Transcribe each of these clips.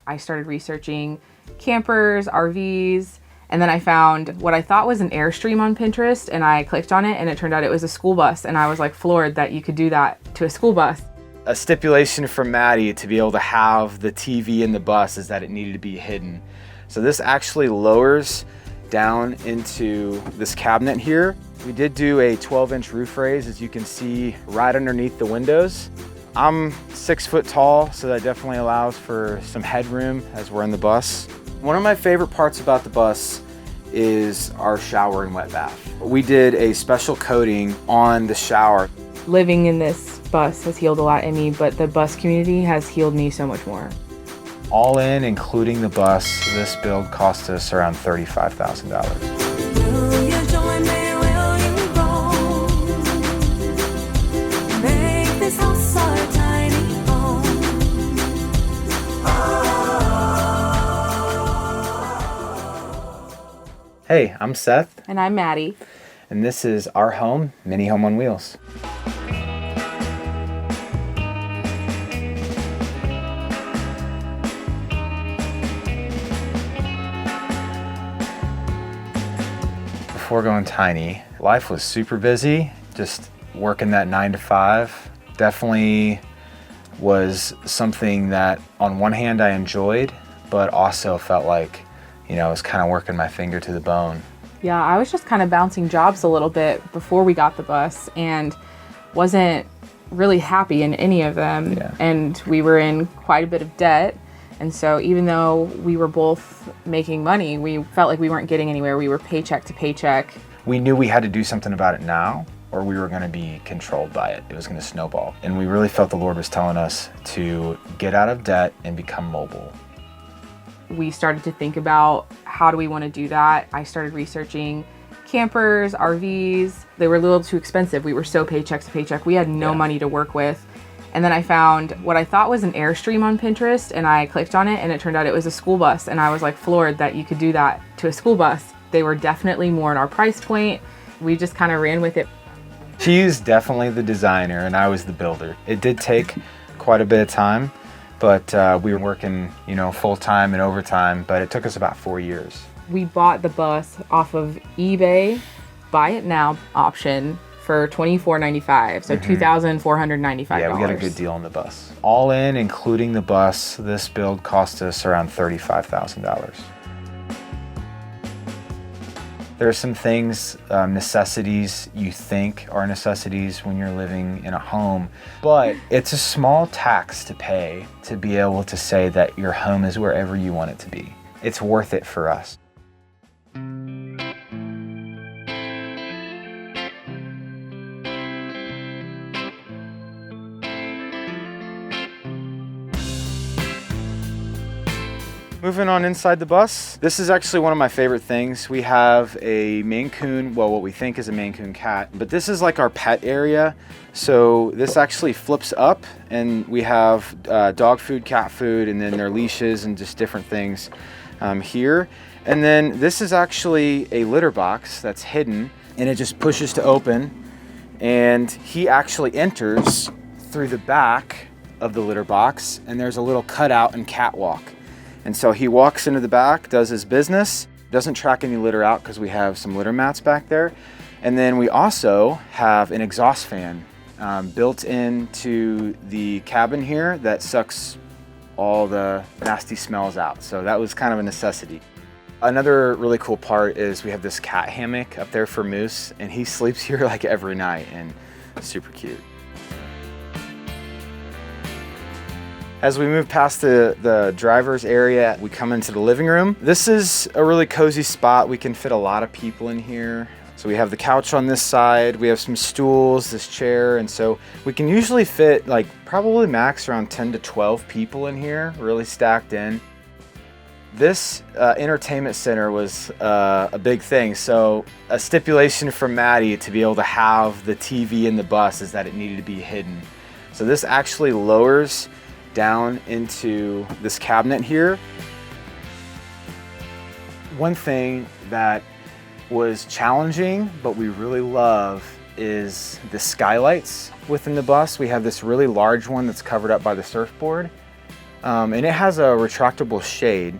I started researching campers, RVs, and then I found what I thought was an Airstream on Pinterest, and I clicked on it and it turned out it was a school bus, and I was like floored that you could do that to a school bus. A stipulation from Maddie to be able to have the TV in the bus is that it needed to be hidden. So this actually lowers down into this cabinet here. We did do a 12-inch roof raise, as you can see right underneath the windows. I'm 6 foot tall, so that definitely allows for some headroom as we're in the bus. One of my favorite parts about the bus is our shower and wet bath. We did a special coating on the shower. Living in this bus has healed a lot in me, but the bus community has healed me so much more. All in, including the bus, this build cost us around $35,000. Hey, I'm Seth. And I'm Maddie. And this is our home, Mini Home on Wheels. Before going tiny, life was super busy, just working that 9 to 5. Definitely was something that on one hand I enjoyed, but also felt like, I was kind of working my finger to the bone. Yeah, I was just kind of bouncing jobs a little bit before we got the bus and wasn't really happy in any of them. Yeah. And we were in quite a bit of debt. And so even though we were both making money, we felt like we weren't getting anywhere. We were paycheck to paycheck. We knew we had to do something about it now, or we were going to be controlled by it. It was going to snowball. And we really felt the Lord was telling us to get out of debt and become mobile. We started to think about how do we want to do that. I started researching campers, RVs. They were a little too expensive. We were so paycheck to paycheck. We had no money to work with. And then I found what I thought was an Airstream on Pinterest, and I clicked on it and it turned out it was a school bus, and I was like floored that you could do that to a school bus. They were definitely more in our price point. We just kind of ran with it. She's definitely the designer and I was the builder. It did take quite a bit of time, but we were working, full-time and overtime, but it took us about 4 years. We bought the bus off of eBay, buy it now option for $24.95, so $2,495. Yeah, we got a good deal on the bus. All in, including the bus, this build cost us around $35,000. There are some things, necessities you think are necessities when you're living in a home, but it's a small tax to pay to be able to say that your home is wherever you want it to be. It's worth it for us. Moving on inside the bus, this is actually one of my favorite things. We have a Maine Coon, well, what we think is a Maine Coon cat, but this is like our pet area. So this actually flips up and we have dog food, cat food, and then their leashes and just different things here. And then this is actually a litter box that's hidden and it just pushes to open. And he actually enters through the back of the litter box and there's a little cutout and catwalk. And so he walks into the back, does his business, doesn't track any litter out because we have some litter mats back there. And then we also have an exhaust fan built into the cabin here that sucks all the nasty smells out. So that was kind of a necessity. Another really cool part is we have this cat hammock up there for Moose, and he sleeps here like every night, and it's super cute. As we move past the driver's area, we come into the living room. This is a really cozy spot. We can fit a lot of people in here. So we have the couch on this side, we have some stools, this chair, and so we can usually fit like probably max around 10 to 12 people in here, really stacked in. This entertainment center was a big thing. So a stipulation from Maddie to be able to have the TV in the bus is that it needed to be hidden. So this actually lowers down into this cabinet here. One thing that was challenging, but we really love, is the skylights within the bus. We have this really large one that's covered up by the surfboard. and it has a retractable shade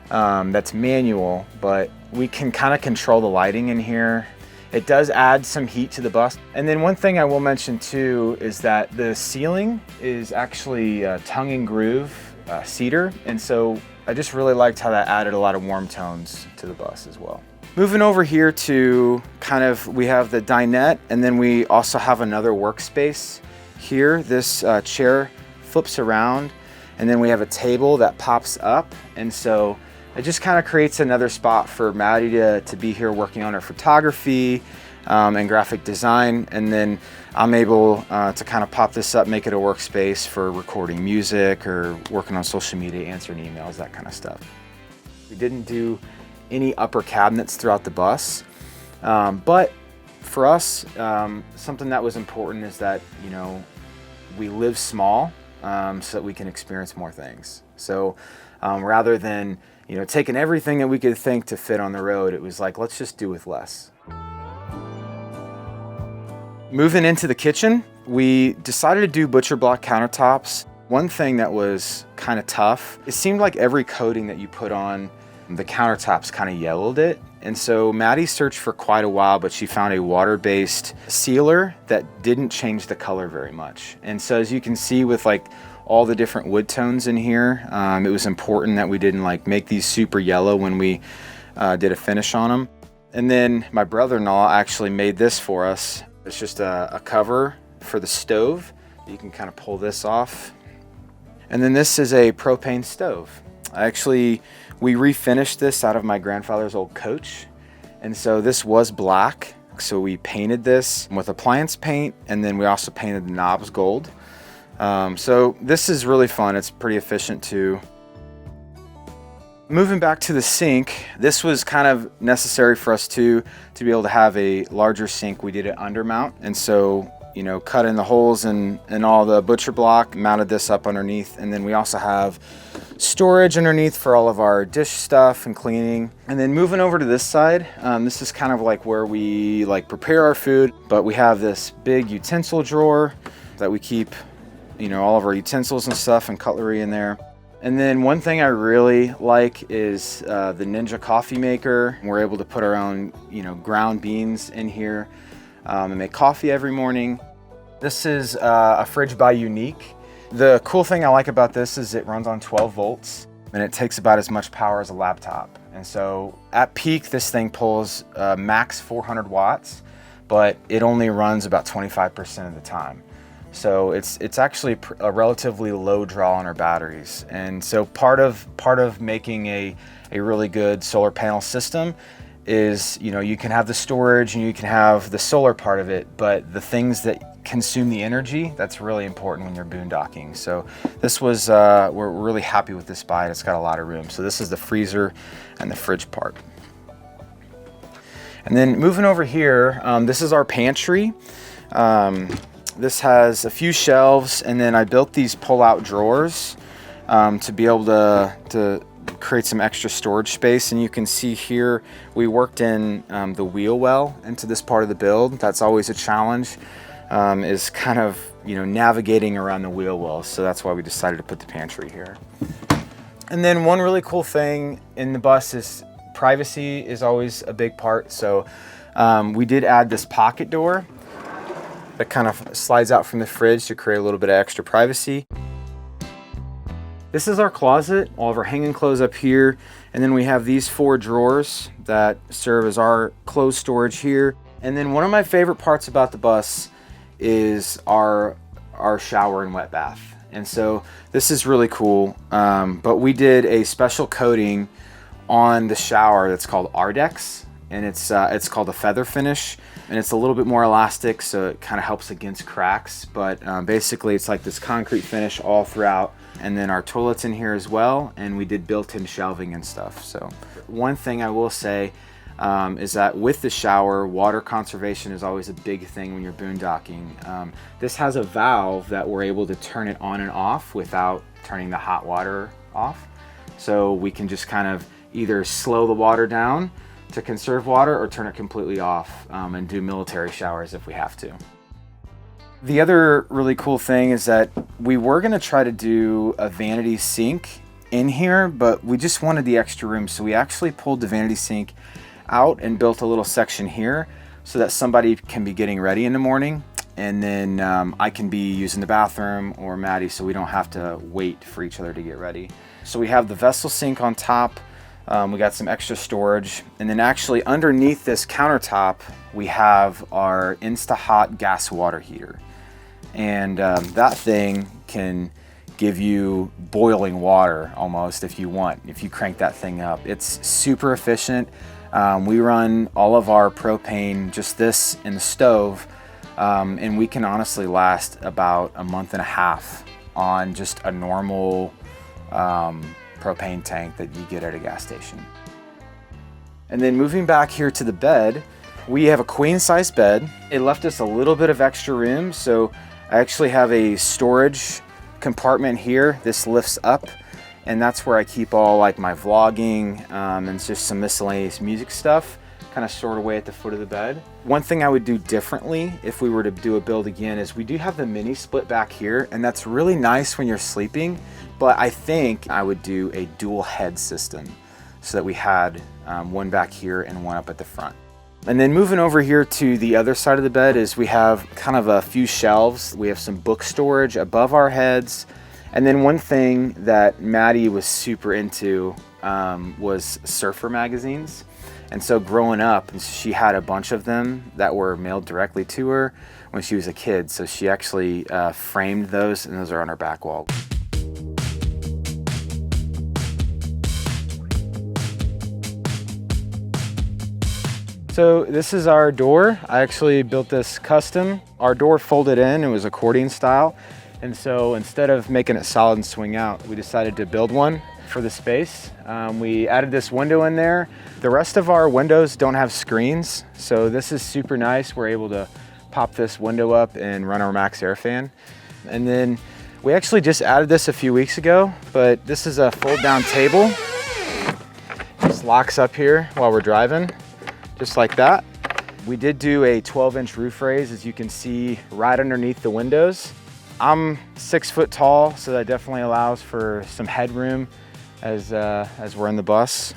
that's manual, but we can kind of control the lighting in here. It does add some heat to the bus. And then one thing I will mention too is that the ceiling is actually tongue and groove cedar, and so I just really liked how that added a lot of warm tones to the bus as well. Moving over here to we have the dinette, and then we also have another workspace here. This chair flips around, and then we have a table that pops up, and so it just kind of creates another spot for Maddie to be here working on her photography and graphic design. And then I'm able to kind of pop this up, make it a workspace for recording music or working on social media, answering emails, that kind of stuff. We didn't do any upper cabinets throughout the bus, but for us, something that was important is that, you know, we live small so that we can experience more things. So rather than, you know, taking everything that we could think to fit on the road, it was like, let's just do with less. Moving into the kitchen, we decided to do butcher block countertops. One thing that was kind of tough, it seemed like every coating that you put on the countertops kind of yellowed it. And so Maddie searched for quite a while, but she found a water-based sealer that didn't change the color very much. And so as you can see with like all the different wood tones in here, it was important that we didn't like make these super yellow when we did a finish on them. And then my brother-in-law actually made this for us. It's just a cover for the stove. You can kind of pull this off. And then this is a propane stove. We refinished this out of my grandfather's old coach. And so this was black. So we painted this with appliance paint, and then we also painted the knobs gold. So this is really fun. It's pretty efficient too. Moving back to the sink, this was kind of necessary for us to be able to have a larger sink. We did an undermount, and so, you know, cut in the holes and all the butcher block, mounted this up underneath, and then we also have storage underneath for all of our dish stuff and cleaning. And then moving over to this side, this is kind of like where we like prepare our food, but we have this big utensil drawer that we keep, you know, all of our utensils and stuff and cutlery in there. And then one thing I really like is the Ninja coffee maker. We're able to put our own, you know, ground beans in here and make coffee every morning. This is a Fridge by Unique. The cool thing I like about this is it runs on 12 volts and it takes about as much power as a laptop. And so at peak, this thing pulls max 400 watts, but it only runs about 25% of the time. So it's actually a relatively low draw on our batteries. And so part of making a really good solar panel system is, you know, you can have the storage and you can have the solar part of it, but the things that consume the energy, that's really important when you're boondocking. So this was, we're really happy with this buy. It's got a lot of room. So this is the freezer and the fridge part. And then moving over here, this is our pantry. This has a few shelves, and then I built these pull-out drawers to be able to create some extra storage space. And you can see here we worked in the wheel well into this part of the build. That's always a challenge, is kind of, you know, navigating around the wheel well. So that's why we decided to put the pantry here. And then one really cool thing in the bus is privacy is always a big part. So we did add this pocket door that kind of slides out from the fridge to create a little bit of extra privacy. This is our closet, all of our hanging clothes up here. And then we have these 4 drawers that serve as our clothes storage here. And then one of my favorite parts about the bus is our shower and wet bath. And so this is really cool. But we did a special coating on the shower that's called Ardex. And it's called a feather finish, and it's a little bit more elastic, so it kind of helps against cracks. But basically it's like this concrete finish all throughout. And then our toilet's in here as well, and we did built-in shelving and stuff. So one thing I will say is that with the shower, water conservation is always a big thing when you're boondocking. This has a valve that we're able to turn it on and off without turning the hot water off. So we can just kind of either slow the water down to conserve water or turn it completely off and do military showers if we have to. The other really cool thing is that we were gonna try to do a vanity sink in here, but we just wanted the extra room. So we actually pulled the vanity sink out and built a little section here so that somebody can be getting ready in the morning. And then I can be using the bathroom or Maddie, so we don't have to wait for each other to get ready. So we have the vessel sink on top. We got some extra storage. And then actually underneath this countertop, we have our Insta-Hot gas water heater. And that thing can give you boiling water almost if you want, if you crank that thing up. It's super efficient. We run all of our propane, just this in the stove, and we can honestly last about a month and a half on just a normal propane tank that you get at a gas station. And then moving back here to the bed, we have a queen size bed. It left us a little bit of extra room, so I actually have a storage compartment here. This lifts up, and that's where I keep all like my vlogging and just some miscellaneous music stuff kind of stored away at the foot of the bed. One thing I would do differently if we were to do a build again is we do have the mini split back here, and that's really nice when you're sleeping, but I think I would do a dual head system so that we had one back here and one up at the front. And then moving over here to the other side of the bed is we have kind of a few shelves. We have some book storage above our heads. And then one thing that Maddie was super into was surfer magazines. And so growing up, she had a bunch of them that were mailed directly to her when she was a kid. So she actually framed those, and those are on her back wall. So this is our door. I actually built this custom. Our door folded in, it was accordion style. And so instead of making it solid and swing out, we decided to build one for the space. We added this window in there. The rest of our windows don't have screens, so this is super nice. We're able to pop this window up and run our max air fan. And then we actually just added this a few weeks ago, but this is a fold down table. Just locks up here while we're driving, just like that. We did do a 12-inch roof raise, as you can see right underneath the windows. I'm 6 foot tall, so that definitely allows for some headroom as we're in the bus.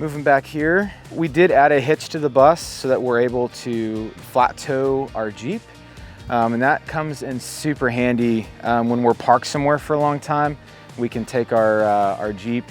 Moving back here, we did add a hitch to the bus so that we're able to flat tow our Jeep. And that comes in super handy when we're parked somewhere for a long time. We can take our Jeep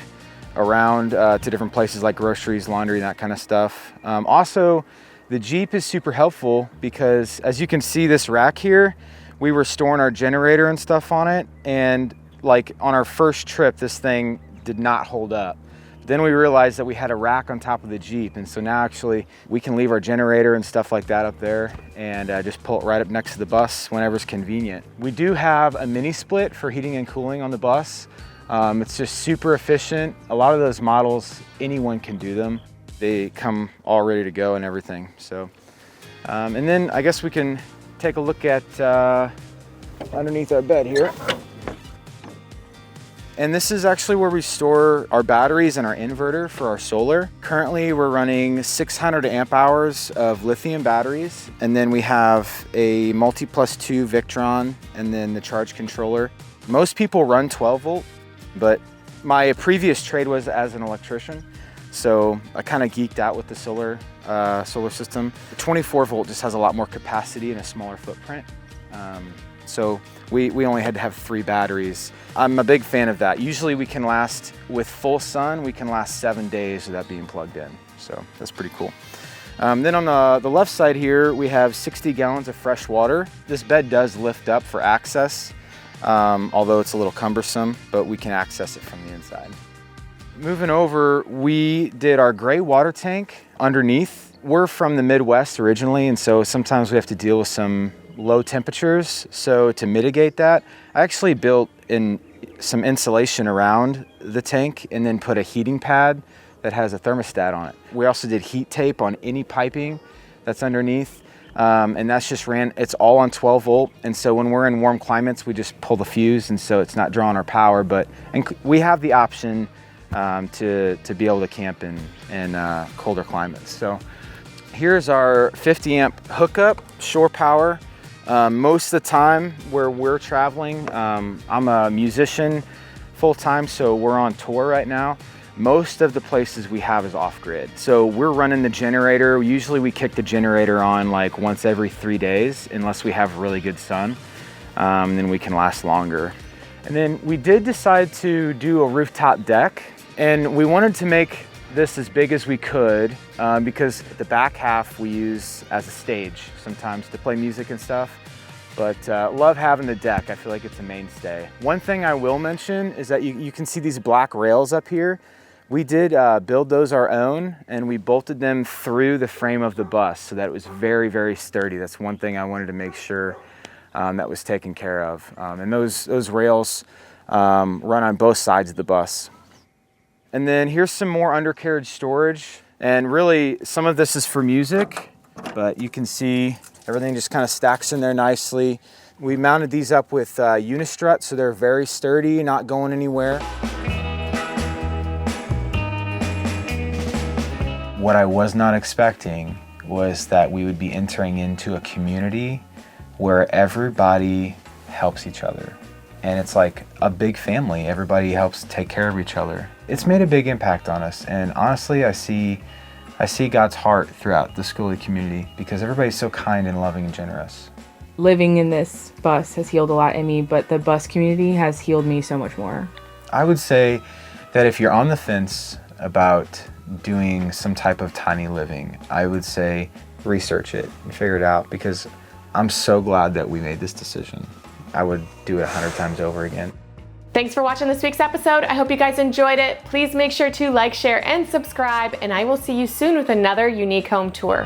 around to different places like groceries, laundry, and that kind of stuff. Also, the Jeep is super helpful because, as you can see this rack here, we were storing our generator and stuff on it, and like on our first trip, this thing did not hold up. Then we realized that we had a rack on top of the Jeep, and so now actually we can leave our generator and stuff like that up there and just pull it right up next to the bus whenever's convenient. We do have a mini split for heating and cooling on the bus. It's just super efficient. A lot of those models, anyone can do them. They come all ready to go and everything. So, and then I guess we can take a look at underneath our bed here. And this is actually where we store our batteries and our inverter for our solar. Currently, we're running 600 amp hours of lithium batteries. And then we have a multi+2 Victron and then the charge controller. Most people run 12 volt, but my previous trade was as an electrician. So I kind of geeked out with the solar system. The 24 volt just has a lot more capacity and a smaller footprint. So we only had to have 3 batteries. I'm a big fan of that. Usually we can last, with full sun, we can last 7 days without being plugged in. So that's pretty cool. Then on the left side here, we have 60 gallons of fresh water. This bed does lift up for access, although it's a little cumbersome, but we can access it from the inside. Moving over, we did our gray water tank underneath. We're from the Midwest originally, and so sometimes we have to deal with some low temperatures. So to mitigate that, I actually built in some insulation around the tank and then put a heating pad that has a thermostat on it. We also did heat tape on any piping that's underneath. And that's just it's all on 12 volt. And so when we're in warm climates, we just pull the fuse, and so it's not drawing our power, and we have the option to be able to camp in colder climates. So Here's our 50 amp hookup, shore power. Most of the time where we're traveling, I'm a musician full-time, so we're on tour right now. Most of the places we have is off-grid. So we're running the generator. Usually we kick the generator on like once every 3 days, unless we have really good sun, then we can last longer. And then we did decide to do a rooftop deck, and we wanted to make this as big as we could because the back half we use as a stage sometimes to play music and stuff. But love having the deck. I feel like it's a mainstay. One thing I will mention is that you can see these black rails up here. We did build those our own, and we bolted them through the frame of the bus so that it was very, very sturdy. That's one thing I wanted to make sure that was taken care of. And those rails run on both sides of the bus. And then here's some more undercarriage storage. And really, some of this is for music, but you can see everything just kind of stacks in there nicely. We mounted these up with unistrut, so they're very sturdy, not going anywhere. What I was not expecting was that we would be entering into a community where everybody helps each other. And it's like a big family. Everybody helps take care of each other. It's made a big impact on us. And honestly, I see God's heart throughout the Skoolie community because everybody's so kind and loving and generous. Living in this bus has healed a lot in me, but the bus community has healed me so much more. I would say that if you're on the fence about doing some type of tiny living, I would say research it and figure it out because I'm so glad that we made this decision. I would do it 100 times over again. Thanks for watching this week's episode. I hope you guys enjoyed it. Please make sure to like, share, and subscribe, and I will see you soon with another unique home tour.